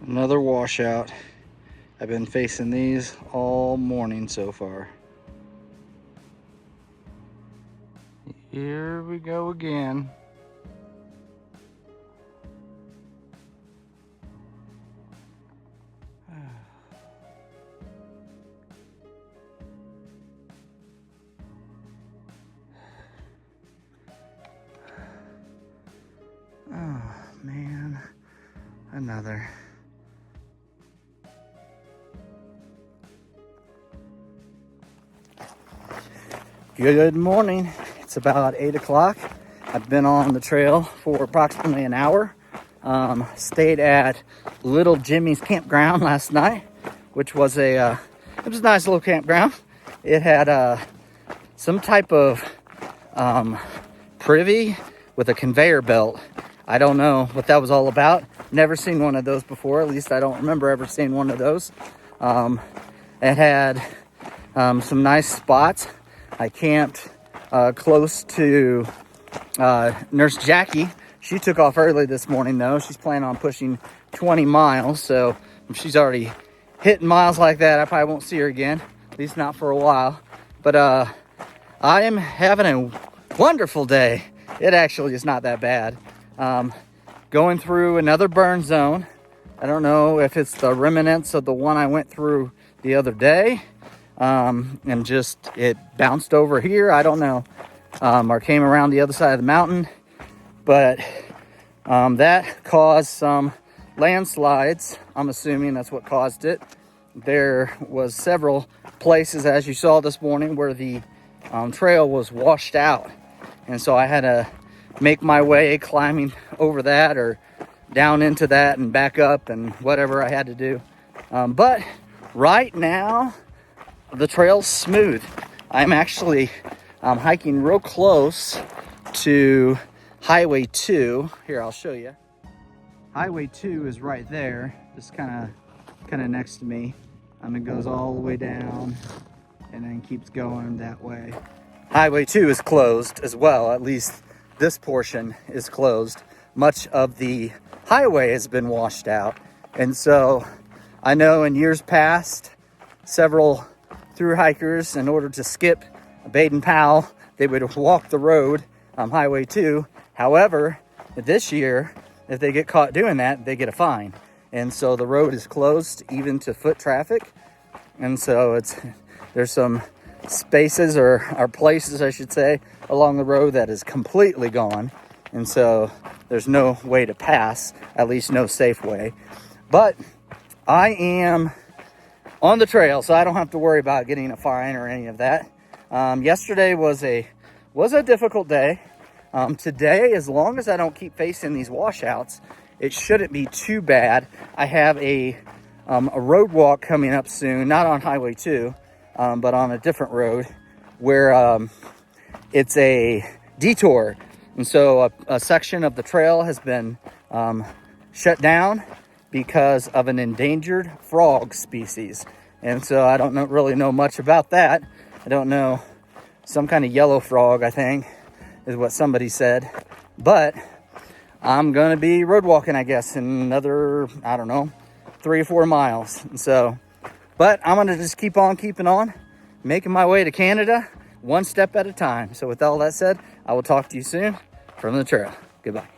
Another washout. I've been facing these all morning so far. Here we go again. Oh man, another. Good morning. It's about 8 o'clock. I've been on the trail for approximately an hour. Stayed at Little Jimmy's campground last night, which was it was a nice little campground. It had some type of privy with a conveyor belt. I don't know what that was all about. Never seen one of those before. At least I don't remember ever seeing one of those. It had some nice spots. I camped close to Nurse Jackie. She took off early this morning though. She's planning on pushing 20 miles. So if she's already hitting miles like that, I probably won't see her again. At least not for a while. But I am having a wonderful day. It actually is not that bad. Going through another burn zone. I don't know if it's the remnants of the one I went through the other day. And just it bounced over here. I don't know. Or came around the other side of the mountain. But that caused some landslides. I'm assuming that's what caused it. There was several places, as you saw this morning, where the trail was washed out. And so I had to make my way climbing over that or down into that and back up and whatever I had to do. But right now, the trail's smooth. I'm actually hiking real close to Highway 2. Here, I'll show you. Highway 2 is right there, just kind of next to me. It goes all the way down and then keeps going that way. Highway 2 is closed as well. At least this portion is closed. Much of the highway has been washed out. And so I know in years past, several through hikers, in order to skip Baden-Powell, they would walk the road on Highway 2. However, this year, if they get caught doing that, they get a fine. And so the road is closed even to foot traffic. And so there's some spaces or places, I should say, along the road that is completely gone. And so there's no way to pass, at least no safe way. But I am on the trail, so I don't have to worry about getting a fine or any of that. Yesterday was a difficult day. Today, as long as I don't keep facing these washouts, it shouldn't be too bad. I have a road walk coming up soon, not on Highway 2, but on a different road where it's a detour. And so a section of the trail has been shut down because of an endangered frog species. And so I don't really know much about that. I don't know, some kind of yellow frog, I think, is what somebody said. But I'm going to be road walking, I guess, in another, I don't know, 3 or 4 miles. And so, but I'm going to just keep on keeping on, making my way to Canada, one step at a time. So with all that said, I will talk to you soon from the trail. Goodbye.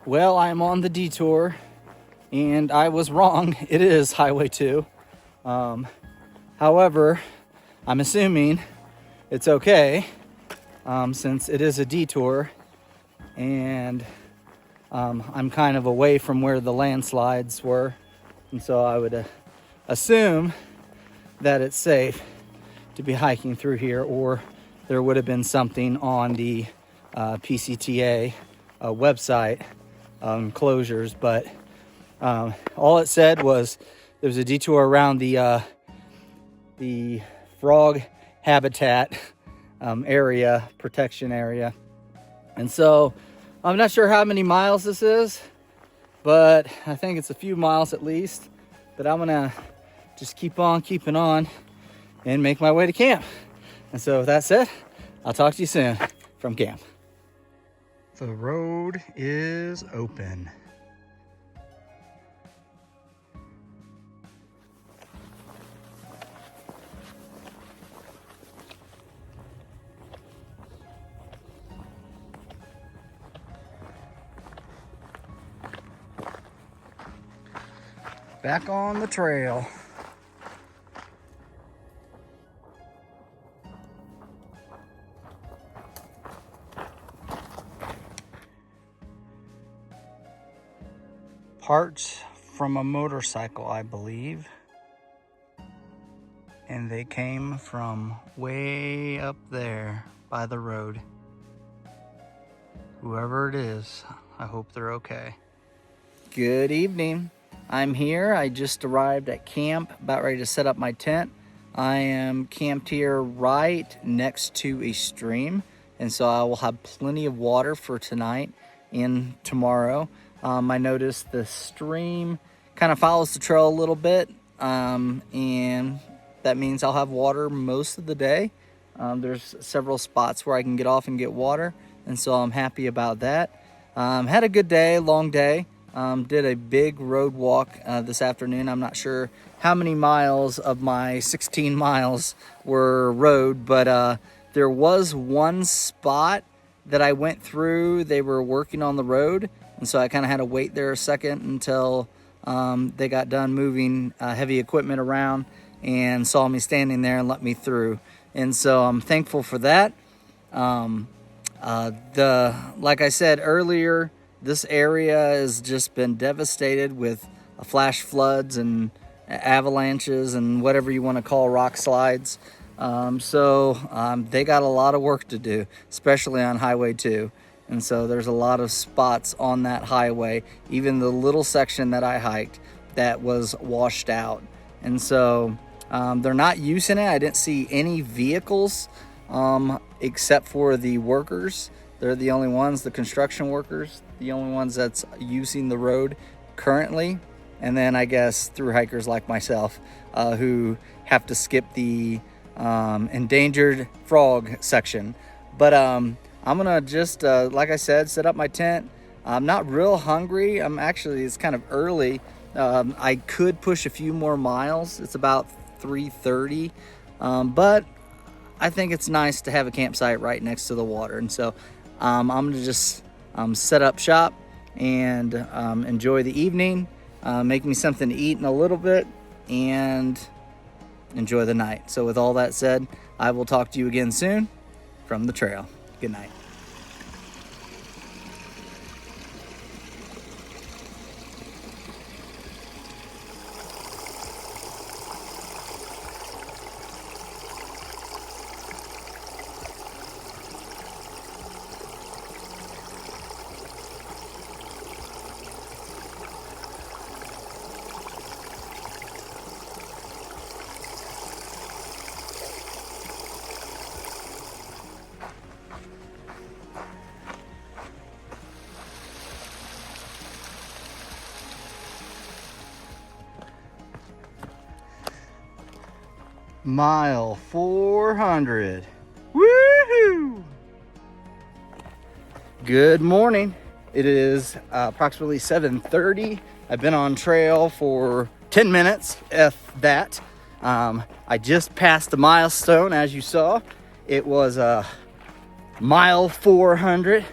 Well, I'm on the detour, and I was wrong. It is Highway 2. However, I'm assuming it's okay since it is a detour, and I'm kind of away from where the landslides were, and so I would assume that it's safe to be hiking through here or there would have been something on the PCTA website closures, but all it said was there was a detour around the frog habitat area, protection area. And so I'm not sure how many miles this is, but I think it's a few miles at least. But I'm gonna just keep on keeping on and make my way to camp. And so with that said, I'll talk to you soon from camp. The road is open. Back on the trail. Parts from a motorcycle, I believe. And they came from way up there by the road. Whoever it is, I hope they're okay. Good evening. I'm here. I just arrived at camp, about ready to set up my tent. I am camped here right next to a stream, and so I will have plenty of water for tonight and tomorrow. I noticed the stream kind of follows the trail a little bit, and that means I'll have water most of the day. There's several spots where I can get off and get water, and so I'm happy about that. Had a good day, long day. Did a big road walk this afternoon. I'm not sure how many miles of my 16 miles were road, but there was one spot that I went through. They were working on the road, and so I kind of had to wait there a second until they got done moving heavy equipment around and saw me standing there and let me through. And so I'm thankful for that. Like I said earlier, this area has just been devastated with flash floods and avalanches and whatever you want to call rock slides. So they got a lot of work to do, especially on Highway 2. And so there's a lot of spots on that highway, even the little section that I hiked, that was washed out. And so they're not using it. I didn't see any vehicles except for the workers. They're the only ones, the construction workers, the only ones that's using the road currently. And then I guess through hikers like myself who have to skip the endangered frog section. But I'm gonna just, like I said, set up my tent. I'm not real hungry. It's kind of early. I could push a few more miles. It's about 3:30, but I think it's nice to have a campsite right next to the water. And so I'm gonna just set up shop and enjoy the evening, make me something to eat in a little bit, and enjoy the night. So with all that said, I will talk to you again soon from the trail. Good night. Mile 400. Woohoo! Good morning. It is approximately 7:30. I've been on trail for 10 minutes, if that. I just passed the milestone, as you saw. It was mile 400.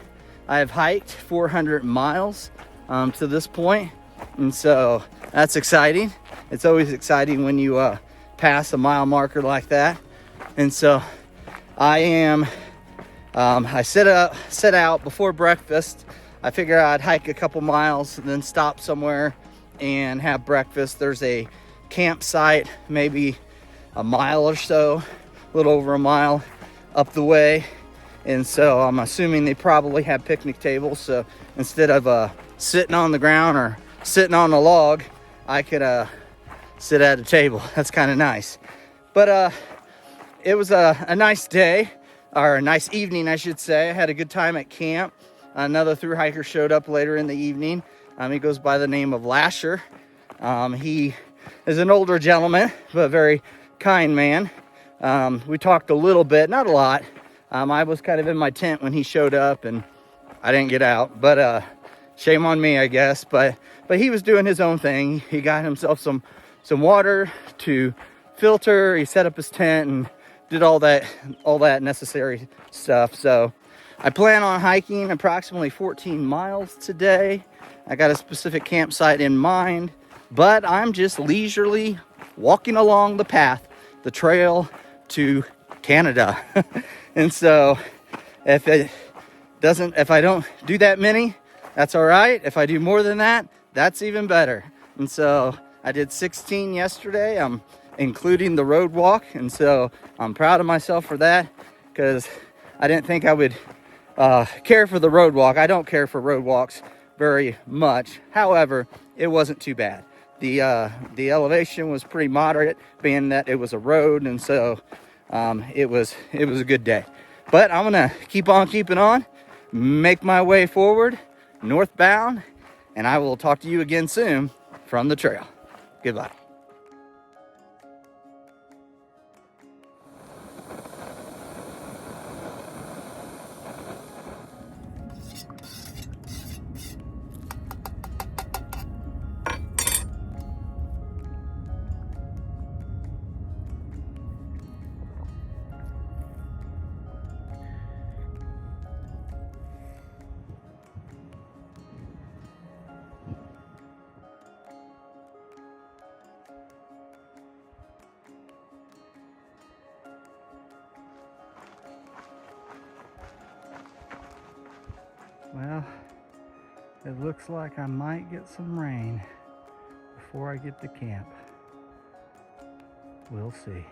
I have hiked 400 miles to this point, and so that's exciting. It's always exciting when you pass a mile marker like that. And so I am I set out before breakfast. I figured I'd hike a couple miles and then stop somewhere and have breakfast. There's a campsite maybe a mile or so, a little over a mile up the way. And so I'm assuming they probably have picnic tables. So instead of sitting on the ground or sitting on a log, I could sit at a table. That's kind of nice. But it was a nice day, or a nice evening, I should say. I had a good time at camp. Another thru hiker showed up later in the evening. He goes by the name of Lasher. He is an older gentleman, but a very kind man. We talked a little bit, not a lot. I was kind of in my tent when he showed up, and I didn't get out, but shame on me, I guess. But he was doing his own thing. He got himself some water to filter. He set up his tent and did all that necessary stuff. So I plan on hiking approximately 14 miles today. I got a specific campsite in mind, but I'm just leisurely walking along the path, the trail to Canada. And so if I don't do that many, that's all right. If I do more than that, that's even better. And so I did 16 yesterday. I'm including the road walk. And so I'm proud of myself for that, because I didn't think I would care for the road walk. I don't care for road walks very much. However, it wasn't too bad. The elevation was pretty moderate, being that it was a road. And so it was a good day. But I'm gonna keep on keeping on, make my way forward northbound, and I will talk to you again soon from the trail. Goodbye. Well, it looks like I might get some rain before I get to camp. We'll see.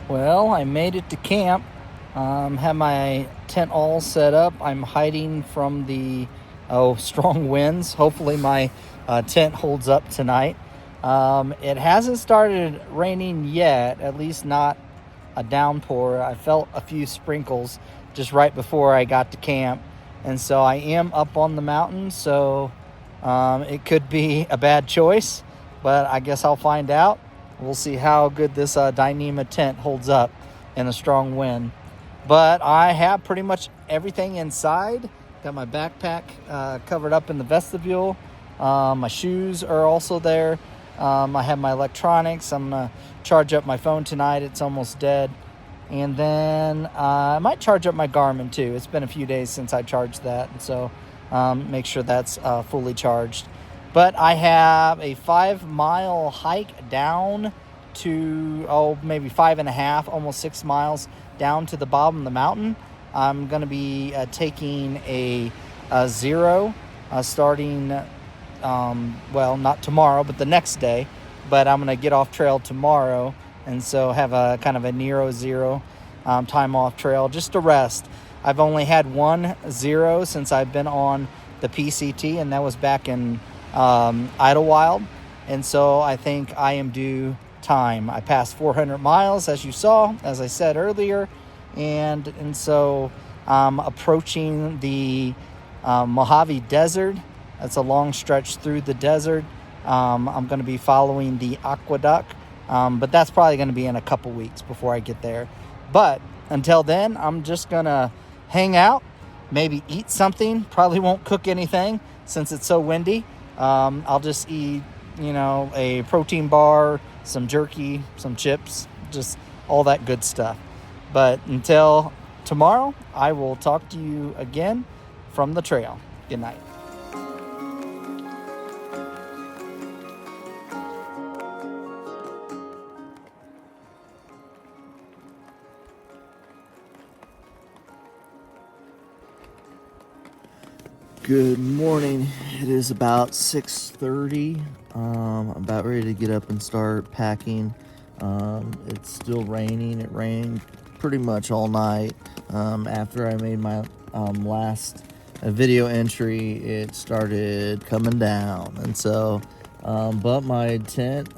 Well, I made it to camp. Had my tent all set up. I'm hiding from the strong winds. Hopefully my tent holds up tonight. It hasn't started raining yet, at least not a downpour. I felt a few sprinkles just right before I got to camp. And so I am up on the mountain, so it could be a bad choice, but I guess I'll find out. We'll see how good this Dyneema tent holds up in a strong wind. But I have pretty much everything inside. Got my backpack covered up in the vestibule. My shoes are also there. I have my electronics. I'm going to charge up my phone tonight. It's almost dead. And then I might charge up my Garmin too. It's been a few days since I charged that. And so make sure that's fully charged. But I have a 5-mile hike down to, maybe 5.5, almost 6 miles down to the bottom of the mountain. I'm going to be taking a zero starting, not tomorrow, but the next day. But I'm going to get off trail tomorrow, and so have a kind of a Nero zero time off trail just to rest. I've only had 1 zero since I've been on the PCT, and that was back in Idlewild, and so I think I am due time. I passed 400 miles, as you saw, as I said earlier, and so I'm approaching the Mojave Desert. That's a long stretch through the desert. I'm going to be following the aqueduct, but that's probably going to be in a couple weeks before I get there. But until then, I'm just going to hang out, maybe eat something. Probably won't cook anything since it's so windy. I'll just eat, a protein bar, some jerky, some chips, just all that good stuff. But until tomorrow, I will talk to you again from from the trail. Good night. Good morning. It is about 6:30. I'm about ready to get up and start packing. It's still raining. It rained pretty much all night. After I made my last video entry, it started coming down, and so but my tent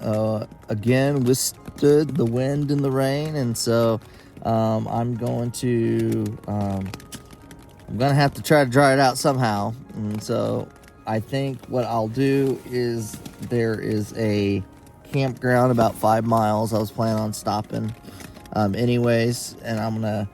again withstood the wind and the rain, and so I'm gonna have to try to dry it out somehow. And so I think what I'll do is, there is a campground about 5 miles I was planning on stopping anyways, and I'm gonna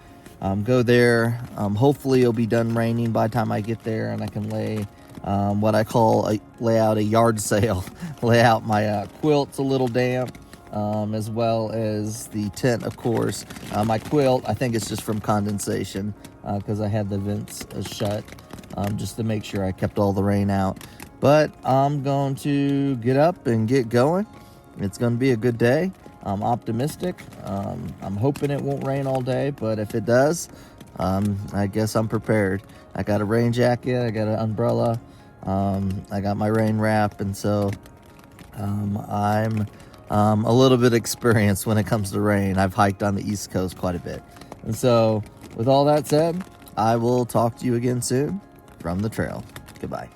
go there. Hopefully it'll be done raining by the time I get there, and I can lay what I call lay out a yard sale. Lay out my quilts a little damp, as well as the tent, of course. My quilt, I think it's just from condensation, because I had the vents shut, just to make sure I kept all the rain out. But I'm going to get up and get going. It's going to be a good day. I'm optimistic. I'm hoping it won't rain all day, but if it does, I guess I'm prepared. I got a rain jacket, I got an umbrella, I got my rain wrap, and so I'm a little bit experienced when it comes to rain. I've hiked on the East Coast quite a bit. And so with all that said, I will talk to you again soon from the trail. Goodbye.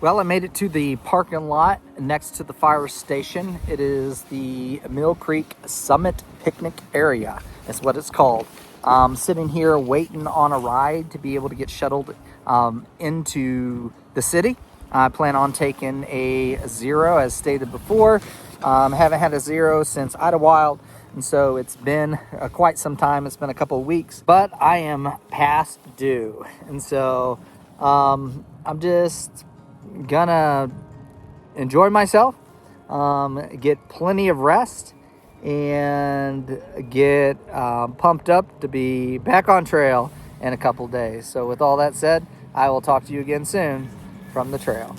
Well, I made it to the parking lot next to the fire station. It is the Mill Creek Summit Picnic Area. That's what it's called. Sitting here waiting on a ride to be able to get shuttled into the city. I plan on taking a Zero, as stated before. Haven't had a Zero since Idlewild, and so it's been quite some time. It's been a couple of weeks, but I am past due, and so I'm just gonna enjoy myself, get plenty of rest, and get pumped up to be back on trail in a couple days. So with all that said, I will talk to you again soon from the trail.